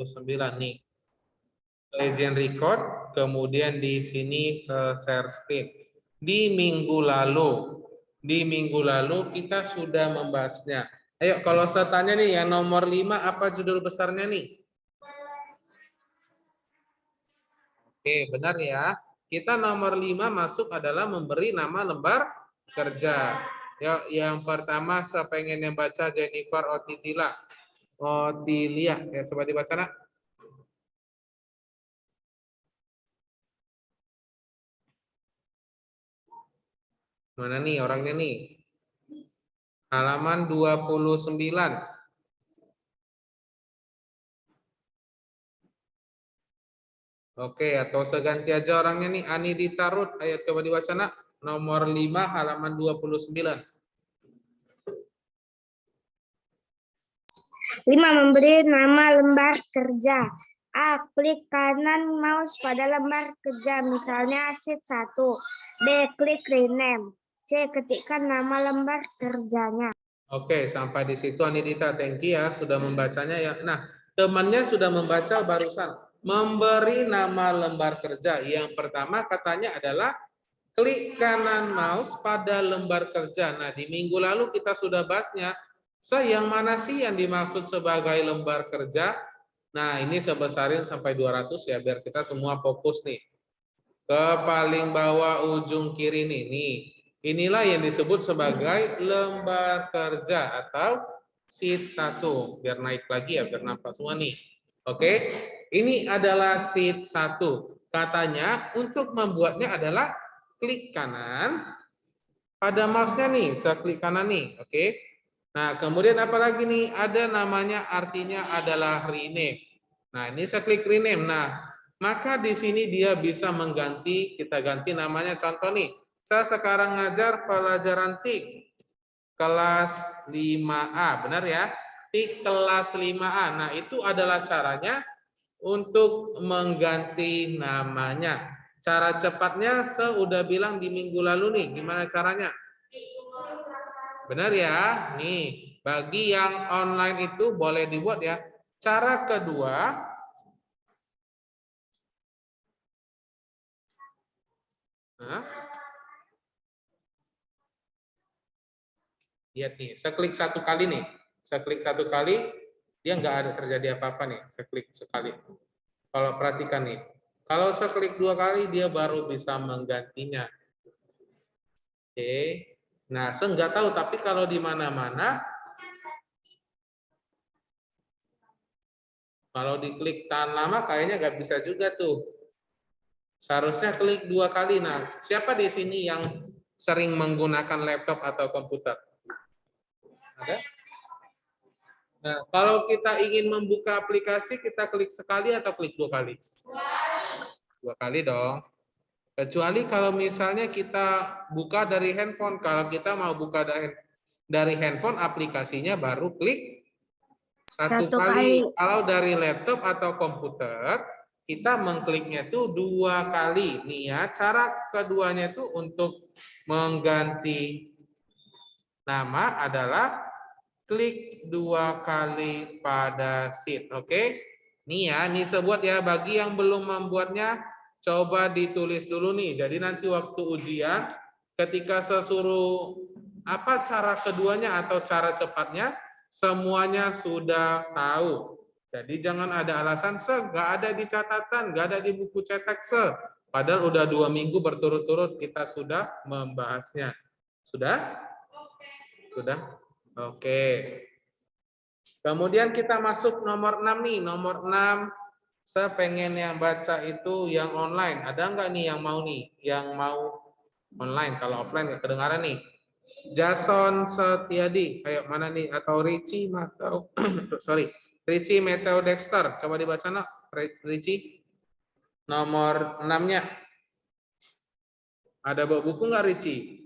29 nih. Legend record, kemudian di sini share screen. Di minggu lalu kita sudah membahasnya. Ayo kalau saya tanya nih yang nomor 5 apa judul besarnya nih? Oke, benar ya. Kita nomor 5 masuk adalah memberi nama lembar kerja. Ya, yang pertama saya pengen yang baca Jennifer Otilia. Ya, coba dibaca nak. Mana nih orangnya nih? Halaman 29. Oke, atau seganti aja orangnya nih. Ani Ditarut. Ayo coba dibaca nak. Nomor 5 halaman 29. 5. Memberi nama lembar kerja. A. Klik kanan mouse pada lembar kerja, misalnya sheet 1. B. Klik rename. C. Ketikkan nama lembar kerjanya. Oke, sampai di situ Anidita, thank you ya sudah membacanya ya. Nah, temannya sudah membaca barusan. Memberi nama lembar kerja. Yang pertama katanya adalah klik kanan mouse pada lembar kerja. Nah, di minggu lalu kita sudah bahasnya. Yang mana sih yang dimaksud sebagai lembar kerja? Nah, ini sebesarin sampai 200 ya, biar kita semua fokus nih. Ke paling bawah ujung kiri nih. Inilah yang disebut sebagai lembar kerja atau sheet 1. Biar naik lagi ya, biar nampak semua nih. Oke, ini adalah sheet 1. Katanya untuk membuatnya adalah klik kanan pada mouse-nya nih, saya klik kanan nih, oke. Nah, kemudian apa lagi nih? Ada namanya artinya adalah rename. Nah, ini saya klik rename. Nah, maka di sini dia bisa mengganti, kita ganti namanya contoh nih. Saya sekarang ngajar pelajaran TIK kelas 5A, benar ya? TIK kelas 5A. Nah, itu adalah caranya untuk mengganti namanya. Cara cepatnya saya udah bilang di minggu lalu nih, gimana caranya? Benar ya? Nih, bagi yang online itu boleh dibuat ya. Cara kedua, lihat nih, saya klik satu kali nih. Saya klik satu kali, dia nggak ada terjadi apa-apa nih. Saya klik sekali. Kalau perhatikan nih, kalau saya klik 2 kali, dia baru bisa menggantinya. Oke. Nah, saya nggak tahu, tapi kalau di mana-mana, kalau diklik tahan lama, kayaknya nggak bisa juga tuh. Seharusnya klik 2 kali. Nah, siapa di sini yang sering menggunakan laptop atau komputer? Ada? Nah, kalau kita ingin membuka aplikasi, kita klik sekali atau klik 2 kali? 2 kali dong. Kecuali kalau misalnya kita buka dari handphone. Kalau kita mau buka dari handphone, aplikasinya baru klik satu kali. Kalau dari laptop atau komputer, kita mengkliknya itu 2 kali. Nih ya, cara keduanya itu untuk mengganti nama adalah klik 2 kali pada sheet. Oke? Nih ya, ini sebuat ya. Bagi yang belum membuatnya, coba ditulis dulu nih. Jadi nanti waktu ujian, ketika saya suruh apa cara keduanya atau cara cepatnya, semuanya sudah tahu. Jadi jangan ada alasan, nggak ada di catatan, nggak ada di buku cetak, padahal udah 2 minggu berturut-turut kita sudah membahasnya. Sudah? Sudah? Oke. Kemudian kita masuk nomor 6 nih. Nomor 6, saya pengen yang baca itu yang online. Ada nggak nih yang mau nih? Yang mau online. Kalau offline nggak kedengaran nih. Jason Setiadi. Kayak mana nih? Atau Richie atau sorry. Richie Mateo Dexter. Coba dibaca nak. Richie. Nomor 6-nya. Ada bawa buku nggak Richie?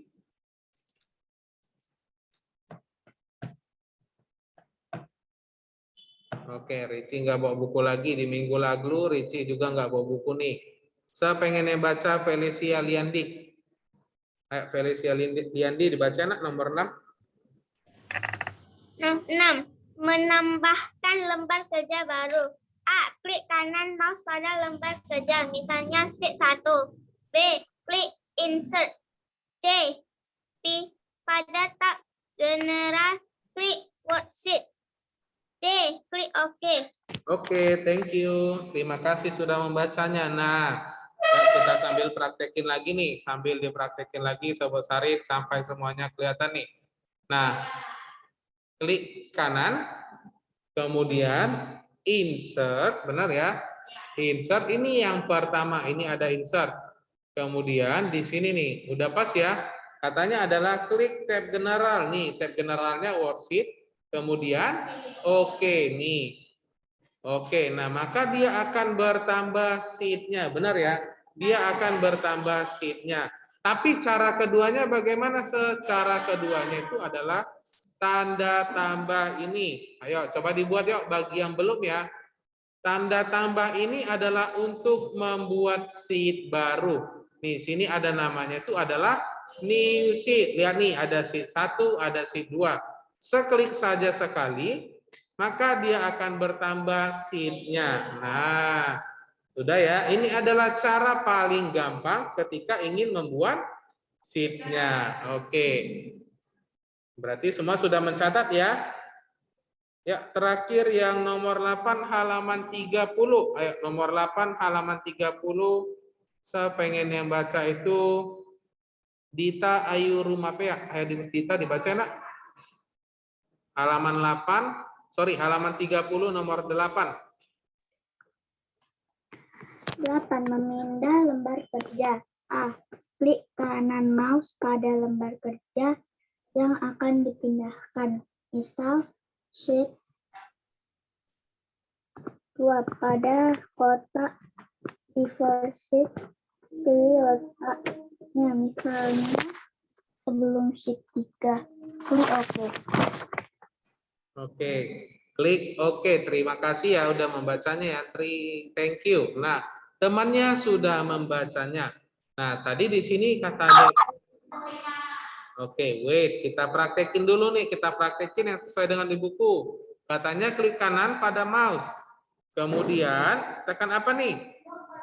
Oke, Richie nggak bawa buku lagi. Di minggu lalu Richie juga nggak bawa buku nih. Saya pengen baca Felicia Liandi. Felicia Liandi dibaca nak nomor 6. 6. Menambahkan lembar kerja baru. A. kanan mouse pada lembar kerja, misalnya sheet 1. B. Klik insert. C. Pada tab general, klik worksheet. D. Klik OK. Oke, thank you. Terima kasih sudah membacanya. Nah, ya, kita sambil praktekin lagi nih, sambil dipraktekin lagi Sobat Sarit sampai semuanya kelihatan nih. Nah, klik kanan, kemudian insert, benar ya? Insert ini yang pertama, ini ada insert. Kemudian di sini nih, udah pas ya? Katanya adalah klik tab general nih, tab generalnya worksheet. Kemudian oke nih. Oke, nah maka dia akan bertambah sheet-nya, benar ya? Dia akan bertambah sheet-nya. Tapi cara keduanya bagaimana? Secara keduanya itu adalah tanda tambah ini. Ayo coba dibuat yuk bagi yang belum ya. Tanda tambah ini adalah untuk membuat sheet baru. Nih, sini ada namanya itu adalah new sheet. Lihat nih, ada sheet 1, ada sheet 2. Seklik saja sekali, maka dia akan bertambah sheet-nya. Nah, sudah ya. Ini adalah cara paling gampang ketika ingin membuat sheet-nya. Oke. Berarti semua sudah mencatat ya? Ya, terakhir yang nomor 8 halaman 30. Ayo, nomor 8 halaman 30. Saya pengen yang baca itu Dita Ayu Rumapea. Ayo Dita dibaca nak. Halaman 8, sorry, halaman 30 nomor 8. 8. Memindah lembar kerja. A. Klik kanan mouse pada lembar kerja yang akan dipindahkan. Misal, sheet 2 pada kotak reverse sheet. Pilih letaknya, misalnya sebelum sheet 3. Klik OK. Oke, klik oke. Terima kasih ya udah membacanya ya. Thank you. Nah, temannya sudah membacanya. Nah, tadi di sini katanya oke, wait, kita praktekin dulu nih, kita praktekin yang sesuai dengan di buku. Katanya klik kanan pada mouse. Kemudian tekan apa nih?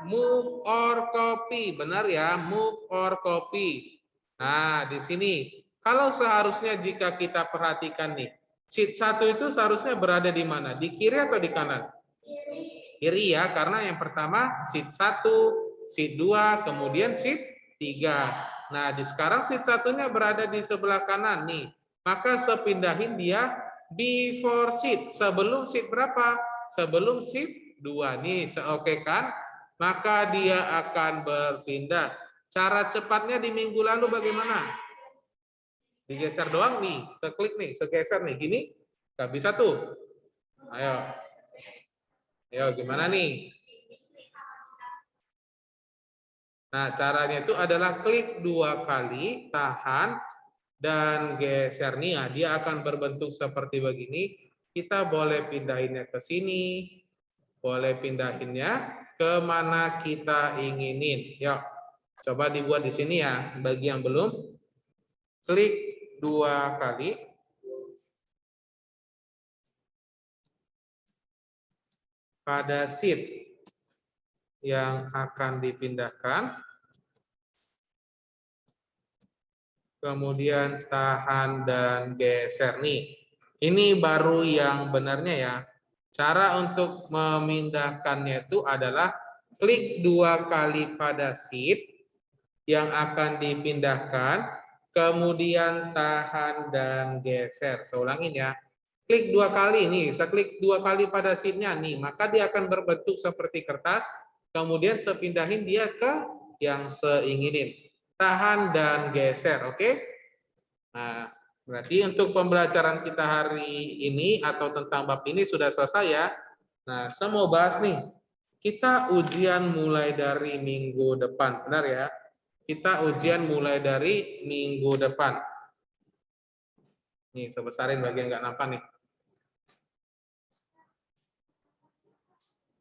Move or copy. Benar ya, move or copy. Nah, di sini kalau seharusnya jika kita perhatikan nih, sheet 1 itu seharusnya berada di mana? Di kiri atau di kanan? Kiri ya, karena yang pertama sheet 1, sheet 2, kemudian sheet 3. Nah, di sekarang sheet satunya berada di sebelah kanan nih. Maka sepindahin dia before sheet. Sebelum sheet berapa? Sebelum sheet 2 nih. Oke kan? Maka dia akan berpindah. Cara cepatnya di minggu lalu bagaimana? Digeser doang nih, seklik nih, segeser nih, gini. Nggak bisa tuh. Ayo. Ayo, gimana nih? Nah, caranya itu adalah klik 2 kali, tahan, dan geser nih. Ya, dia akan berbentuk seperti begini. Kita boleh pindahinnya ke sini, boleh pindahinnya ke mana kita inginin. Yuk, coba dibuat di sini ya. Bagi yang belum, klik 2 kali. Pada sheet yang akan dipindahkan. Kemudian tahan dan geser nih. Ini baru yang benarnya ya. Cara untuk memindahkannya itu adalah klik 2 kali pada sheet yang akan dipindahkan, kemudian tahan dan geser. Saya ulangin ya. Klik 2 kali nih, saya klik 2 kali pada sheet-nya nih, maka dia akan berbentuk seperti kertas, kemudian saya pindahin dia ke yang seinginin. Tahan dan geser, oke? Nah, berarti untuk pembelajaran kita hari ini atau tentang bab ini sudah selesai ya. Nah, saya mau bahas nih. Kita ujian mulai dari minggu depan, benar ya? Kita ujian mulai dari minggu depan. Nih, saya besarin bagian nggak nampak nih.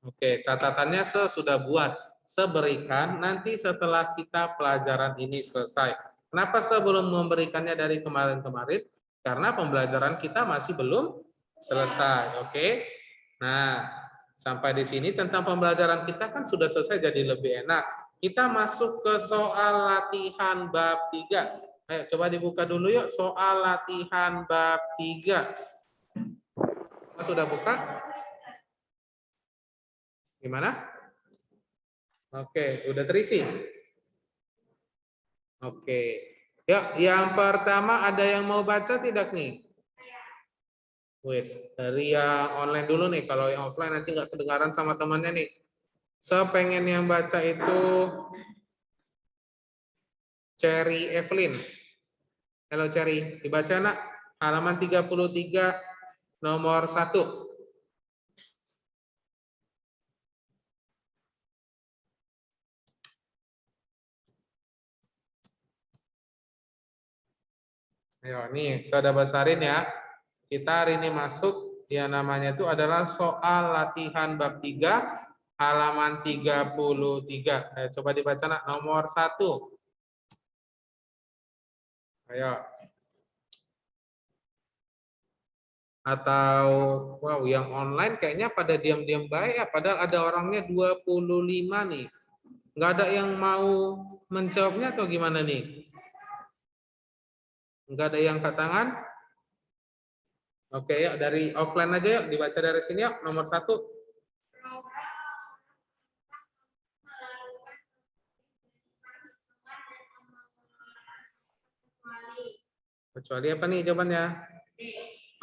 Oke, catatannya saya sudah buat. Saya berikan nanti setelah kita pelajaran ini selesai. Kenapa saya belum memberikannya dari kemarin-kemarin? Karena pembelajaran kita masih belum selesai. Oke. Nah, sampai di sini tentang pembelajaran kita kan sudah selesai, jadi lebih enak. Kita masuk ke soal latihan bab 3. Ayo coba dibuka dulu yuk soal latihan bab 3. Sudah buka? Gimana? Oke, udah terisi. Oke. Yuk, yang pertama ada yang mau baca tidak nih? Wait, dari yang online dulu nih. Kalau yang offline nanti nggak kedengaran sama temannya nih. Pengen yang baca itu Cherry Evelyn. Halo Cherry, dibaca nak? Halaman 33 nomor 1. Ayo nih, saya udah besarin ya. Kita hari ini masuk yang namanya itu adalah soal latihan bab 3 halaman 33. Coba dibaca nak nomor 1. Ayo. Atau wow, yang online kayaknya pada diam-diam baik ya, padahal ada orangnya 25 nih. Nggak ada yang mau menjawabnya atau gimana nih? Nggak ada yang angkat tangan? Oke, ya dari offline aja yuk, dibaca dari sini yuk, nomor 1. Kecuali apa nih jawabannya?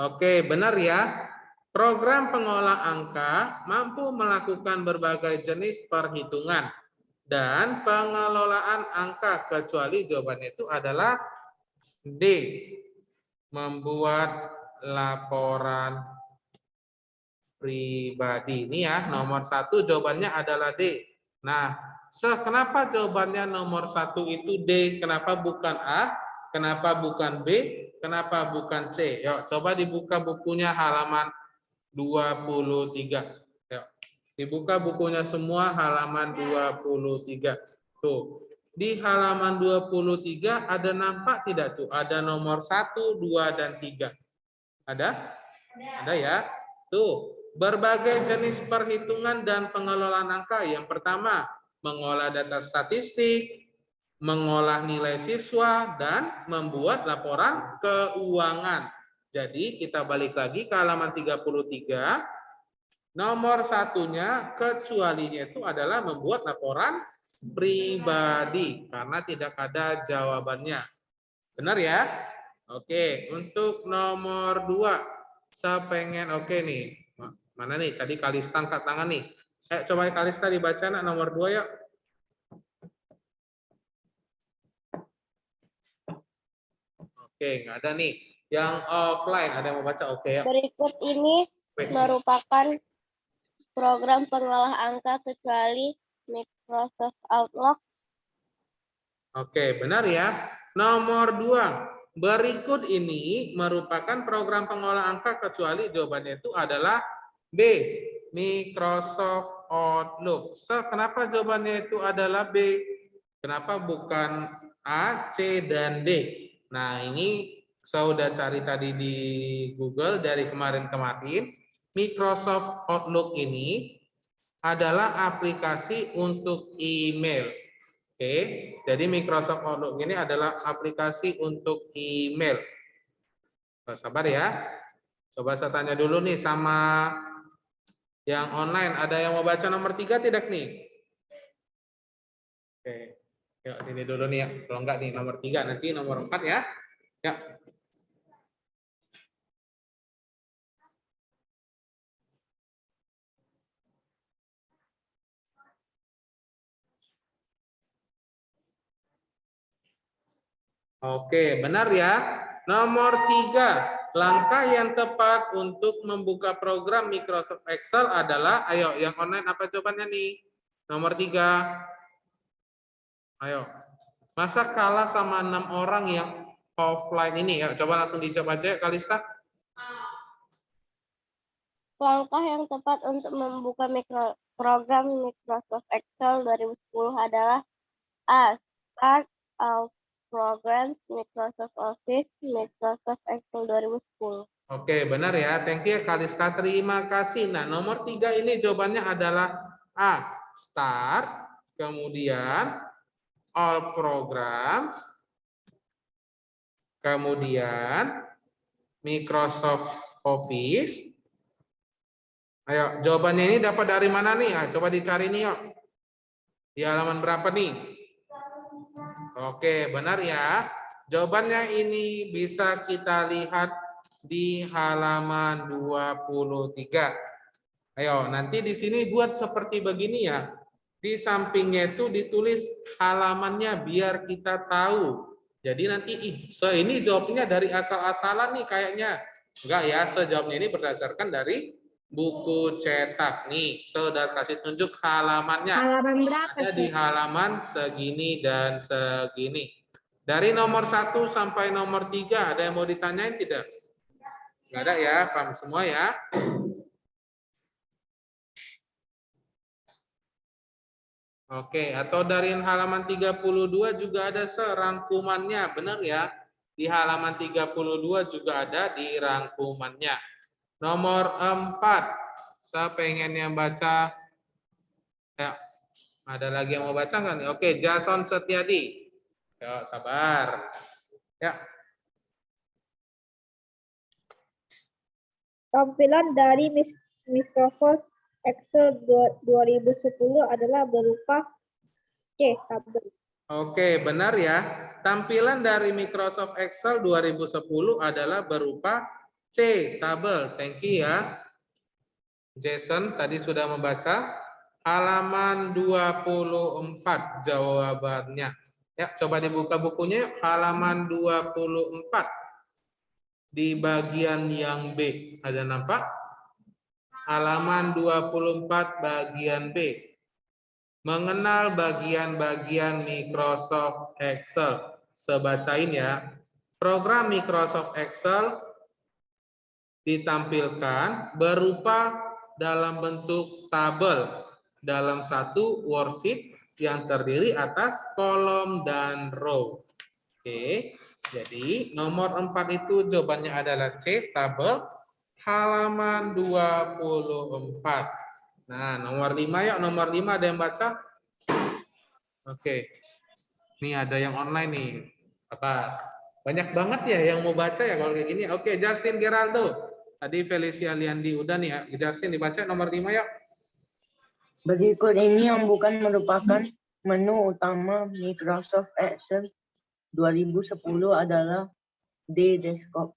Oke, benar ya. Program pengolah angka mampu melakukan berbagai jenis perhitungan dan pengelolaan angka kecuali jawabannya itu adalah D. Membuat laporan pribadi. Ini ya, nomor 1 jawabannya adalah D. Nah, kenapa jawabannya nomor 1 itu D? Kenapa bukan A? Kenapa bukan B? Kenapa bukan C? Yuk, coba dibuka bukunya halaman 23. Yuk, dibuka bukunya semua halaman 23. Tuh, di halaman 23 ada nampak tidak tuh? Ada nomor 1, 2, dan 3. Ada? Ada ya? Tuh, berbagai jenis perhitungan dan pengelolaan angka. Yang pertama, mengolah data statistik, mengolah nilai siswa, dan membuat laporan keuangan. Jadi, kita balik lagi ke halaman 33. Nomor satunya, kecualinya itu adalah membuat laporan pribadi, karena tidak ada jawabannya. Benar ya? Oke, untuk nomor 2, saya pengen oke nih. Mana nih? Tadi Kalista angkat tangan nih. Coba Kalista dibaca nak nomor 2 ya. Oke, nggak ada nih. Yang offline ada yang mau baca? Oke ya. Berikut ini merupakan program pengolah angka kecuali Microsoft Outlook. Oke, benar ya. Nomor 2, berikut ini merupakan program pengolah angka kecuali jawabannya itu adalah B. Microsoft Outlook. Kenapa jawabannya itu adalah B? Kenapa bukan A, C, dan D? Nah, ini saya udah cari tadi di Google dari kemarin-kemarin. Microsoft Outlook ini adalah aplikasi untuk email. Oke, jadi Microsoft Outlook ini adalah aplikasi untuk email. Sabar ya. Coba saya tanya dulu nih sama yang online. Ada yang mau baca nomor 3 tidak nih? Oke, yuk ini dulu nih ya. Kalau enggak nih nomor 3, nanti nomor 4 ya. Ya. Oke, benar ya. Nomor 3, langkah yang tepat untuk membuka program Microsoft Excel adalah, ayo yang online apa jawabannya nih? Nomor 3. Ayo. Masa kalah sama 6 orang yang offline ini ya? Coba langsung dijawab aja Kalista. Langkah yang tepat untuk membuka program Microsoft Excel 2010 adalah A. Start all programs Microsoft Office Microsoft Excel 2010. Oke, benar ya. Thank you Kalista. Terima kasih. Nah, nomor 3 ini jawabannya adalah A. Start, kemudian all programs, kemudian Microsoft Office. Ayo, jawabannya ini dapat dari mana nih? Ah, coba dicari nih yuk. Di halaman berapa nih? Oke, benar ya. Jawabannya ini bisa kita lihat di halaman 23. Ayo, nanti di sini buat seperti begini ya. Di sampingnya itu ditulis halamannya biar kita tahu. Jadi nanti, ini jawabnya dari asal-asalan nih kayaknya. Enggak ya, sejawabnya ini berdasarkan dari buku cetak. Nih, saudara kasih tunjuk halamannya. Halaman berapa Ada di sih? halaman segini dan segini. Dari nomor 1 sampai nomor 3, ada yang mau ditanyain tidak? Enggak ada ya, paham semua ya? Oke, atau dari halaman 32 juga ada serangkumannya, benar ya? Di halaman 32 juga ada di rangkumannya. Nomor 4, saya pengen yang baca. Ya, ada lagi yang mau baca nggak nih? Oke, Jason Setiadi. Yuk, sabar. Ya, Tampilan dari Microsoft Excel 2010 adalah berupa C. Tabel. oke, benar ya. Tampilan dari Microsoft Excel 2010 adalah berupa C, tabel. Thank you ya. Jason tadi sudah membaca halaman 24 jawabannya. Ya, coba dibuka bukunya yuk. Halaman 24 di bagian yang B. Ada nampak? Halaman 24 bagian B. Mengenal bagian-bagian Microsoft Excel. Sebacain ya. Program Microsoft Excel ditampilkan berupa dalam bentuk tabel dalam satu worksheet yang terdiri atas kolom dan row. Oke, jadi nomor 4 itu jawabannya adalah C, tabel halaman 24. Nah, nomor 5 ya, nomor 5 ada yang baca? Oke. Ini ada yang online nih. Apa? Banyak banget ya yang mau baca ya kalau kayak gini. Oke, Justin Geraldo. Tadi Felicia Liandi udah nih ya. Justin dibaca nomor 5 ya. Berikut ini yang bukan merupakan menu utama Microsoft Excel 2010 adalah D desktop.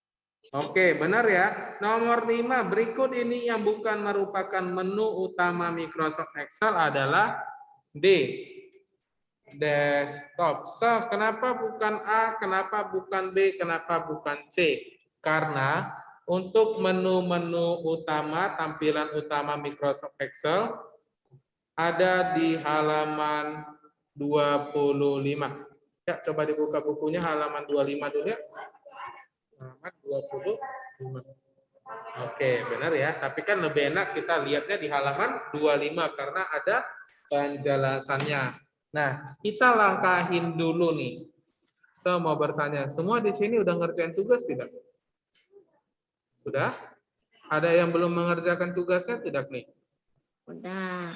Oke, benar ya. Nomor 5, berikut ini yang bukan merupakan menu utama Microsoft Excel adalah D, desktop. So, kenapa bukan A, kenapa bukan B, kenapa bukan C? Karena untuk menu-menu utama, tampilan utama Microsoft Excel ada di halaman 25. Ya, coba dibuka bukunya halaman 25 dulu ya. Halaman 25. Oke, benar ya. Tapi kan lebih enak kita lihatnya di halaman 25 karena ada penjelasannya. Nah, kita langkahin dulu nih. Saya mau bertanya, semua di sini udah ngerjain tugas tidak? Sudah? Ada yang belum mengerjakan tugasnya tidak nih? Udah.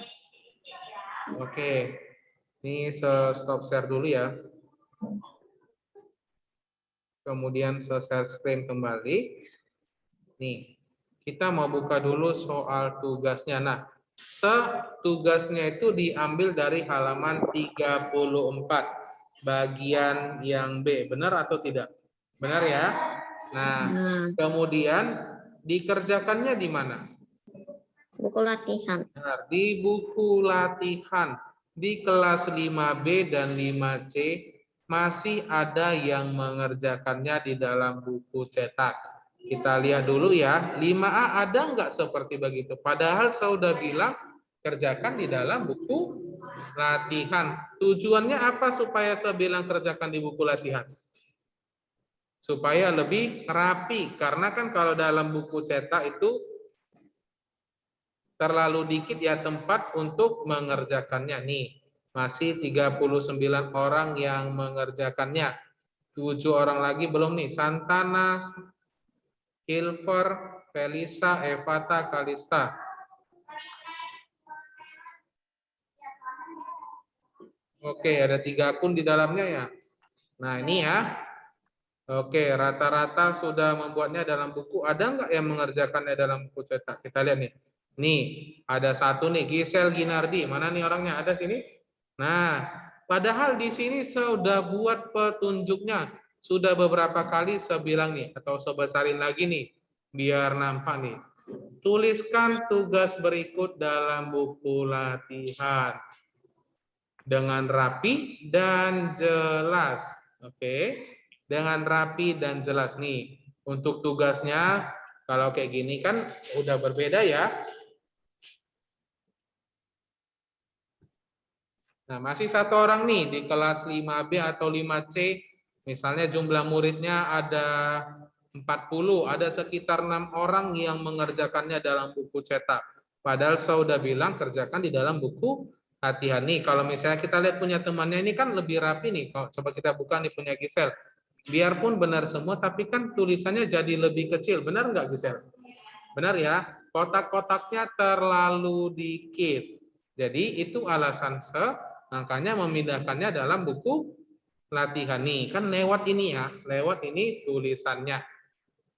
Oke. Ini stop share dulu ya. Kemudian share screen kembali. Nih, kita mau buka dulu soal tugasnya. Nah, tugasnya itu diambil dari halaman 34, bagian yang B. Benar atau tidak? Benar ya? Nah, kemudian dikerjakannya di mana? Buku latihan. Benar, di buku latihan. Di kelas 5B dan 5C masih ada yang mengerjakannya di dalam buku cetak. Kita lihat dulu ya, 5A ada nggak seperti begitu? Padahal saya sudah bilang kerjakan di dalam buku latihan. Tujuannya apa supaya saya bilang kerjakan di buku latihan? Supaya lebih rapi, karena kan kalau dalam buku cetak itu terlalu dikit ya tempat untuk mengerjakannya. Nih, masih 39 orang yang mengerjakannya. 7 orang lagi belum nih. Santana, Hilfer, Felisa, Evata, Kalista. Oke, ada 3 akun di dalamnya ya. Nah, ini ya. Oke, rata-rata sudah membuatnya dalam buku. Ada nggak yang mengerjakannya dalam buku cetak? Kita lihat nih. Nih, ada satu nih, Gisel Ginardi. Mana nih orangnya? Ada sini? Nah, padahal di sini sudah buat petunjuknya. Sudah beberapa kali saya bilang nih, atau saya besarin lagi nih, biar nampak nih. Tuliskan tugas berikut dalam buku latihan dengan rapi dan jelas. Oke, dengan rapi dan jelas nih. Untuk tugasnya, kalau kayak gini kan udah berbeda ya. Nah, masih satu orang nih di kelas 5B atau 5C, misalnya jumlah muridnya ada 40, ada sekitar 6 orang yang mengerjakannya dalam buku cetak. Padahal saya udah bilang kerjakan di dalam buku latihan nih. Kalau misalnya kita lihat punya temannya ini kan lebih rapi nih. Kalau coba kita buka nih punya Gisel. Biarpun benar semua, tapi kan tulisannya jadi lebih kecil. Benar nggak Gisel? Benar ya? Kotak-kotaknya terlalu dikit. Jadi itu alasan makanya memindahkannya dalam buku latihan nih. Kan lewat ini ya, lewat ini tulisannya.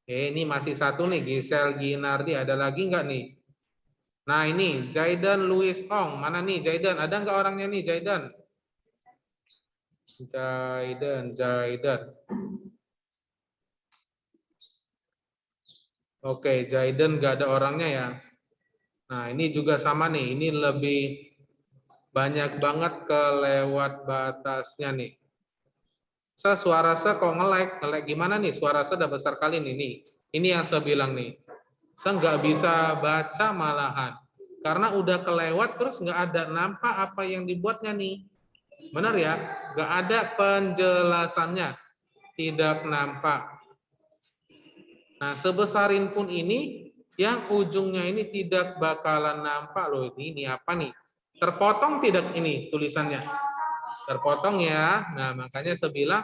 Oke, ini masih satu nih, Gisel Ginardi. Ada lagi nggak nih? Nah ini, Jaidan Louis Ong. Mana nih Jaidan? Ada nggak orangnya nih, Jaidan? Jaidan. Oke, Jaidan nggak ada orangnya ya. Nah ini juga sama nih, ini lebih banyak banget kelewat batasnya nih. Suara saya kok nge-lag gimana nih? Suara saya udah besar kali nih. Ini yang saya bilang nih. Saya nggak bisa baca malahan. Karena udah kelewat terus nggak ada nampak apa yang dibuatnya nih. Benar ya? Nggak ada penjelasannya. Tidak nampak. Nah, sebesarin pun ini, yang ujungnya ini tidak bakalan nampak loh. Ini apa nih? Terpotong tidak ini tulisannya? Terpotong ya. Nah, makanya saya bilang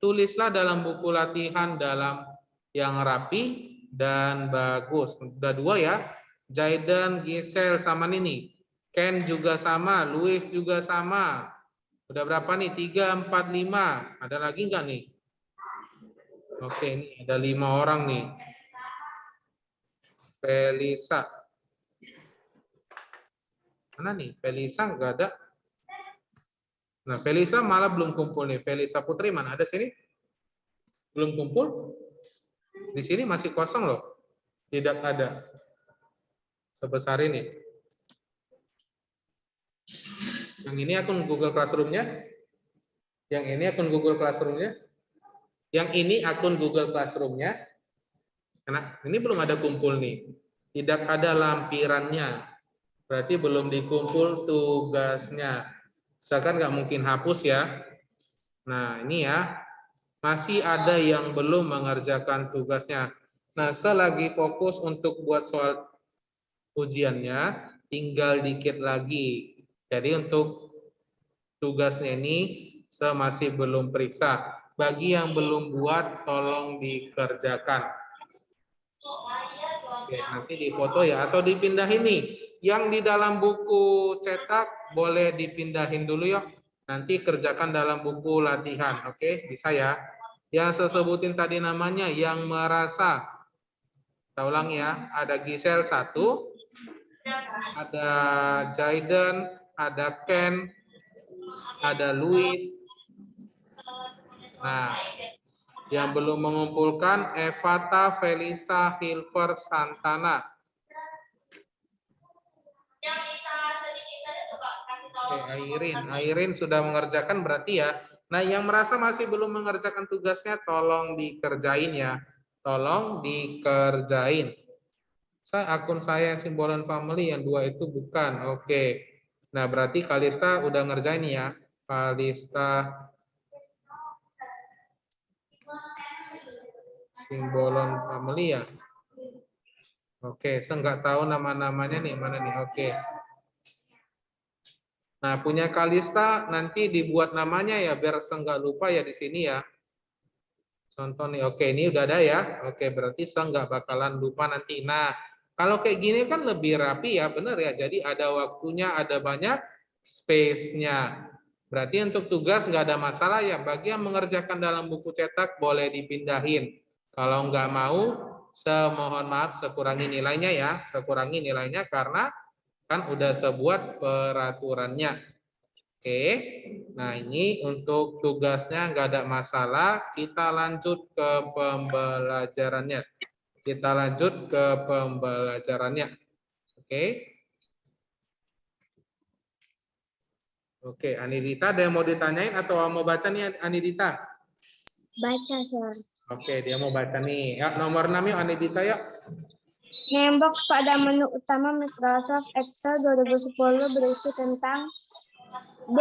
tulislah dalam buku latihan dalam yang rapi dan bagus. Udah 2 ya. Jaidan, Gisel sama ini. Ken juga sama, Louis juga sama. Udah berapa nih? 3, 4, 5. Ada lagi nggak nih? Oke, ini ada 5 orang nih. Felisa. Mana nih? Felisa nggak ada. Nah, Felisa malah belum kumpul nih. Felisa Putri mana? Ada sini? Belum kumpul? Di sini masih kosong loh. Tidak ada. Sebesar ini. Yang ini akun Google Classroom-nya. Yang ini akun Google Classroom-nya. Yang ini akun Google Classroom-nya. Karena ini belum ada kumpul nih. Tidak ada lampirannya. Berarti belum dikumpul tugasnya. Seakan nggak mungkin hapus ya. Nah ini ya. Masih ada yang belum mengerjakan tugasnya. Nah, saya lagi fokus untuk buat soal ujiannya, tinggal dikit lagi. Jadi untuk tugasnya ini saya masih belum periksa. Bagi yang belum buat, tolong dikerjakan. Oke, nanti difoto ya, atau dipindahin nih. Yang di dalam buku cetak boleh dipindahin dulu ya. Nanti kerjakan dalam buku latihan. Oke, bisa ya. Yang saya sebutin tadi namanya yang merasa. Kita ulang ya. Ada Gisel 1, ada Jaidan, ada Ken, ada Louis. Nah, yang belum mengumpulkan Evata, Felisa, Hilfer, Santana. Oke, Airin sudah mengerjakan berarti ya. Nah, yang merasa masih belum mengerjakan tugasnya, tolong dikerjain ya. Tolong dikerjain. Akun saya yang simbolan family, yang 2 itu bukan. Oke. Nah, berarti Kalista udah ngerjain ya. Kalista simbolan family ya. Oke, saya nggak tahu nama-namanya nih, mana nih. Oke. Nah, punya Kalista nanti dibuat namanya ya biar saya nggak lupa ya di sini ya. Contoh nih, oke ini udah ada ya. Oke, berarti saya nggak bakalan lupa nanti. Nah, kalau kayak gini kan lebih rapi ya, bener ya. Jadi ada waktunya, ada banyak space-nya. Berarti untuk tugas nggak ada masalah ya. Bagi yang mengerjakan dalam buku cetak boleh dipindahin. Kalau nggak mau, mohon maaf, sekurangi nilainya ya. Sekurangi nilainya karena kan udah sebuat peraturannya. Oke, nah ini untuk tugasnya nggak ada masalah. Kita lanjut ke pembelajarannya. Kita lanjut ke pembelajarannya. Oke. Oke, Anidita ada yang mau ditanyain atau mau baca nih Anidita? Baca, Sir. Oke, dia mau baca nih. Ya, nomor 6 yuk Anidita yuk. Namebox pada menu utama Microsoft Excel 2010 berisi tentang D.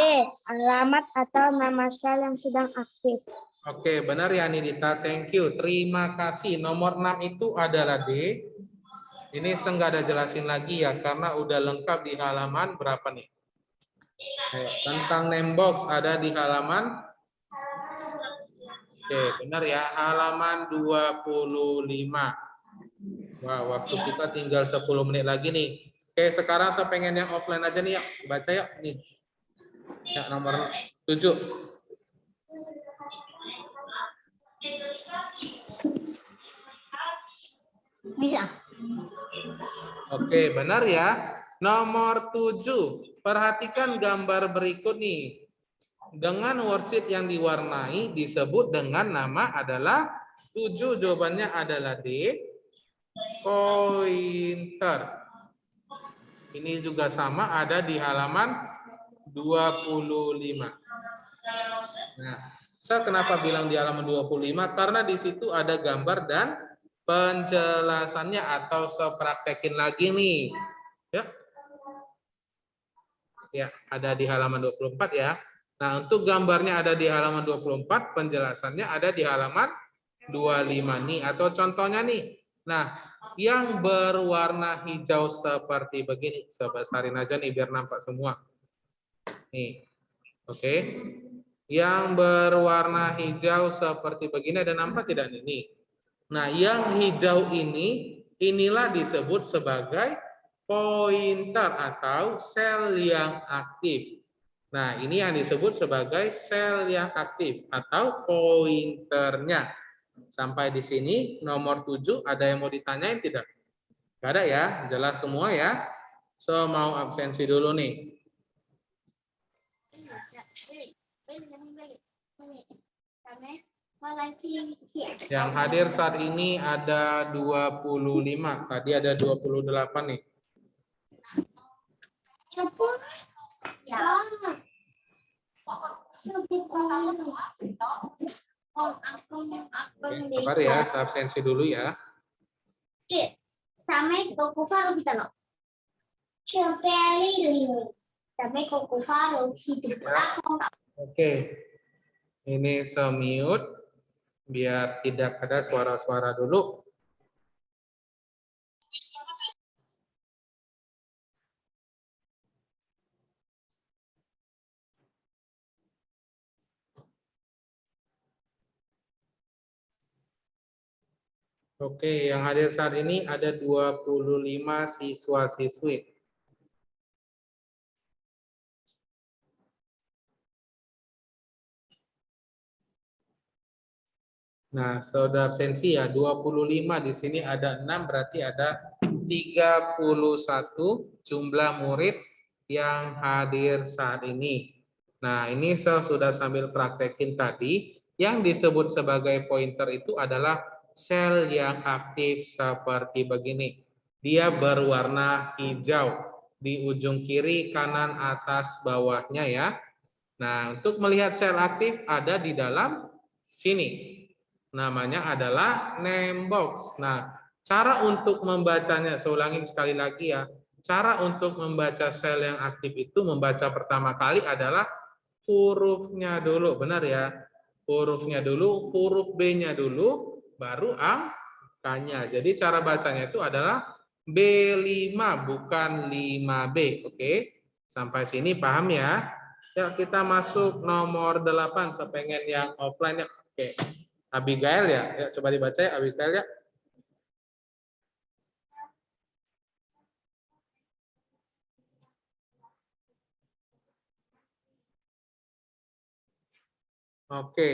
Alamat atau nama sel yang sedang aktif. Oke, benar ya Anidita. Thank you. Terima kasih. Nomor 6 itu adalah D. Ini saya nggak ada jelasin lagi ya, karena udah lengkap di halaman berapa nih? Ayo, tentang namebox ada di halaman. Oke, benar ya. Halaman 25. Wah, waktu kita tinggal 10 menit lagi nih. Oke, sekarang saya pengen yang offline aja nih ya. Baca yuk. Nih. Ya, nomor 7. Bisa. Oke, benar ya. Nomor 7. Perhatikan gambar berikut nih. Dengan worksheet yang diwarnai disebut dengan nama adalah 7. Jawabannya adalah D. Pointer. Ini juga sama ada di halaman 25. Nah, saya kenapa bilang di halaman 25? Karena di situ ada gambar dan penjelasannya atau saya praktekin lagi nih. Ya. Ya, ada di halaman 24 ya. Nah, untuk gambarnya ada di halaman 24, penjelasannya ada di halaman 25 nih atau contohnya nih. Nah, yang berwarna hijau seperti begini, saya besarin aja nih biar nampak semua. Nih. Oke. Yang berwarna hijau seperti begini ada nampak tidak ini? Nah, yang hijau ini inilah disebut sebagai pointer atau sel yang aktif. Nah, ini yang disebut sebagai sel yang aktif atau pointernya. Sampai di sini nomor 7 ada yang mau ditanyain tidak? Nggak ada ya, jelas semua ya. So, mau absensi dulu nih. Yang hadir saat ini ada 25. Tadi ada 28 nih. Ya. Oke, sabar ya, saya absensi dulu ya. Sampai kuku paru kita loh. Sampai kuku paru hidup aku. Oke, ini saya mute biar tidak ada suara-suara dulu. Oke, yang hadir saat ini ada 25 siswa-siswi. Nah, sudah absensi ya, 25 di sini ada 6, berarti ada 31 jumlah murid yang hadir saat ini. Nah, ini saya sudah sambil praktekin tadi, yang disebut sebagai pointer itu adalah sel yang aktif seperti begini. Dia berwarna hijau di ujung kiri, kanan, atas, bawahnya ya. Nah, untuk melihat sel aktif ada di dalam sini. Namanya adalah namebox. Nah, cara untuk membacanya, saya ulangi sekali lagi ya. Cara untuk membaca sel yang aktif itu membaca pertama kali adalah hurufnya dulu, benar ya? Hurufnya dulu, huruf B-nya dulu, baru angkanya. Jadi cara bacanya itu adalah B5 bukan 5B. Oke. Sampai sini paham ya? Ya, kita masuk nomor 8. Saya pengen yang offline ya. Oke. Abigail ya. Ya, coba dibaca ya Abigail ya. Oke,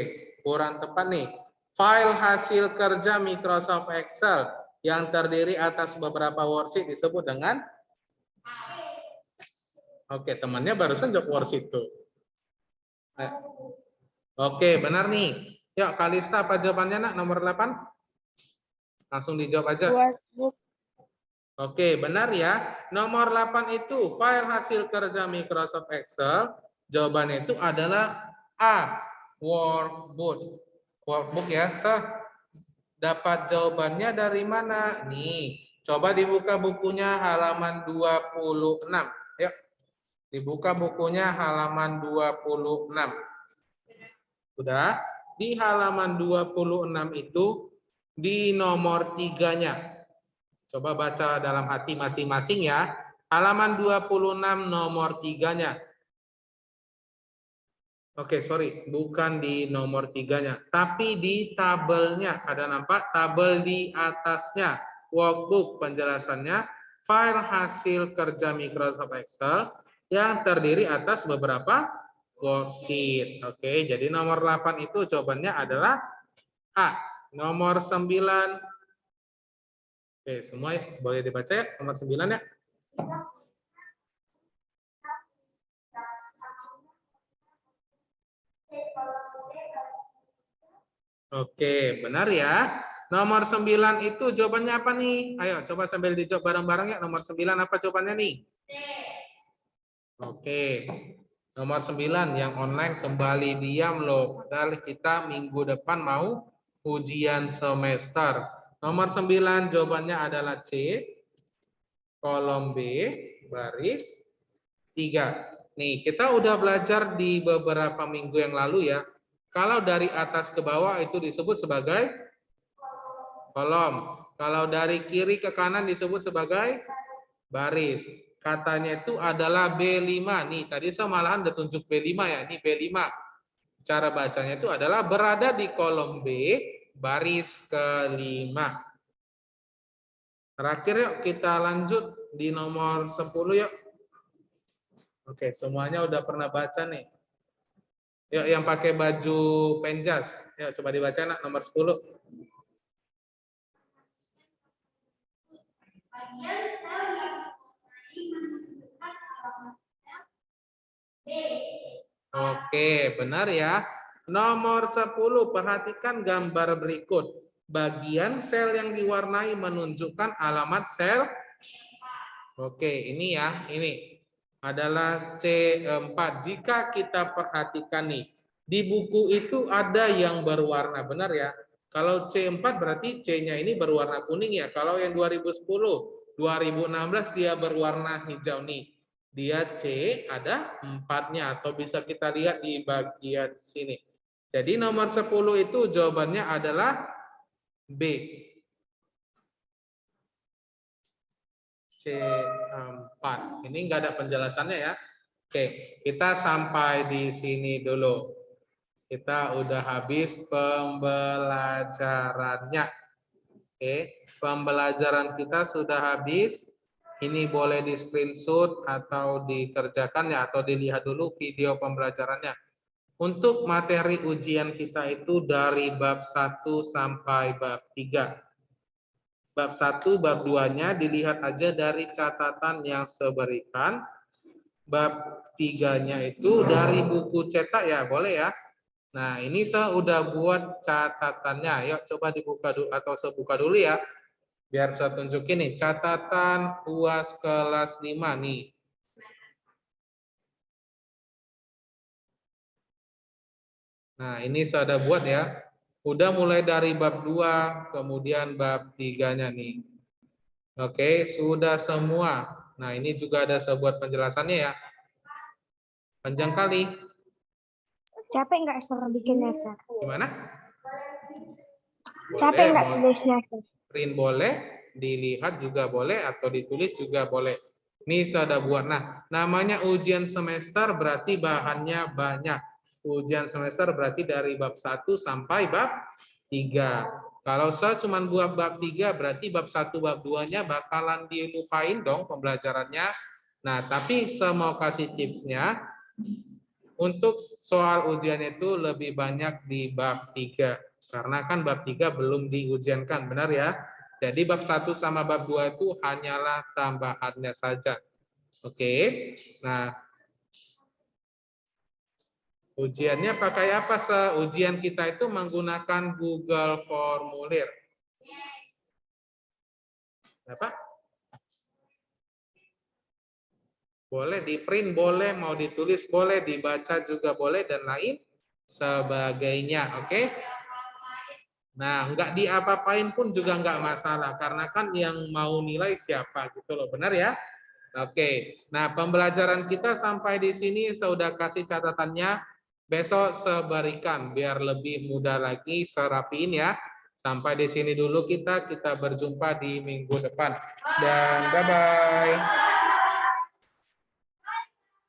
kurang tepat nih. File hasil kerja Microsoft Excel yang terdiri atas beberapa worksheet disebut dengan. Oke, temannya barusan jawab worksheet tuh. Oke, benar nih. Yuk, Kalista apa jawabannya nak? Nomor 8? Langsung dijawab aja. Workbook. Oke, benar ya. Nomor 8 itu file hasil kerja Microsoft Excel. Jawabannya itu adalah A. Workbook. Workbook ya. Dapat jawabannya dari mana? Nih, coba dibuka bukunya halaman 26. Yuk. Dibuka bukunya halaman 26. Sudah? Di halaman 26 itu di nomor 3-nya. Coba baca dalam hati masing-masing ya. Halaman 26 nomor 3-nya. Oke, sorry. Bukan di nomor 3-nya. Tapi di tabelnya. Ada nampak tabel di atasnya. Workbook penjelasannya. File hasil kerja Microsoft Excel yang terdiri atas beberapa worksheet. Oke, jadi nomor 8 itu jawabannya adalah A. Nomor 9. Oke, semua boleh dibaca ya. Nomor 9 ya. Oke, benar ya. Nomor 9 itu jawabannya apa nih? Ayo, coba sambil dijawab bareng-bareng ya. Nomor 9 apa jawabannya nih? Oke. Nomor 9 yang online kembali diam loh. Padahal kita minggu depan mau ujian semester. Nomor 9 jawabannya adalah C. Kolom B, baris 3. Nih, kita udah belajar di beberapa minggu yang lalu ya. Kalau dari atas ke bawah itu disebut sebagai kolom. Kalau dari kiri ke kanan disebut sebagai baris. Katanya itu adalah B5. Nih, tadi saya malahan udah tunjuk B5 ya. Ini B5. Cara bacanya itu adalah berada di kolom B, baris ke-5. Terakhir yuk kita lanjut di nomor 10 yuk. Oke, semuanya udah pernah baca nih. Yuk yang pakai baju penjas. Yuk coba dibaca nak nomor 10. Oke, benar ya. Nomor 10, perhatikan gambar berikut. Bagian sel yang diwarnai menunjukkan alamat sel. Oke, ini ya, ini adalah C4. Jika kita perhatikan nih, di buku itu ada yang berwarna, benar ya. Kalau C4 berarti C-nya ini berwarna kuning ya. Kalau yang 2010, 2016 dia berwarna hijau nih. Dia C ada 4-nya atau bisa kita lihat di bagian sini. Jadi nomor 10 itu jawabannya adalah B. C4. Ini enggak ada penjelasannya ya. Oke, kita sampai di sini dulu. Kita udah habis pembelajarannya. Oke, pembelajaran kita sudah habis. Ini boleh di screenshot atau dikerjakan ya, atau dilihat dulu video pembelajarannya. Untuk materi ujian kita itu dari bab 1 sampai bab 3. Bab 1, bab 2-nya dilihat aja dari catatan yang saya berikan. Bab 3-nya itu dari buku cetak ya, boleh ya. Nah, ini saya udah buat catatannya. Yuk coba dibuka dulu atau saya buka dulu ya. Biar saya tunjukin nih catatan UAS kelas 5 nih. Nah, ini saya udah buat ya. Udah mulai dari bab 2, kemudian bab 3-nya nih. Oke, sudah semua. Nah, ini juga ada saya buat penjelasannya ya. Panjang kali. Capek nggak Sir bikinnya, Sir? Gimana? Capek Boleh, nggak mau tulisnya, Sir? print boleh, dilihat juga boleh, atau ditulis juga boleh. Ini saya udah buat. Nah, namanya ujian semester berarti bahannya banyak. Ujian semester berarti dari bab 1 sampai bab 3. Kalau saya cuma buat bab 3, berarti bab 1, bab 2-nya bakalan dilupain dong pembelajarannya. Nah, tapi saya mau kasih tipsnya, untuk soal ujian itu lebih banyak di bab 3. Karena kan bab 3 belum diujiankan, benar ya? Jadi bab 1 sama bab 2 itu hanyalah tambahannya saja. Oke, nah ujiannya pakai apa? Ujian kita itu menggunakan Google Formulir. Apa? Boleh di print, boleh, mau ditulis, boleh, dibaca juga boleh, dan lain sebagainya. Oke? Nah, nggak diapa-apain pun juga nggak masalah, karena kan yang mau nilai siapa gitu loh, benar ya? Oke, nah pembelajaran kita sampai di sini saya udah kasih catatannya. Besok sebarikan biar lebih mudah lagi serapiin ya. Sampai di sini dulu kita berjumpa di minggu depan. Dan bye-bye.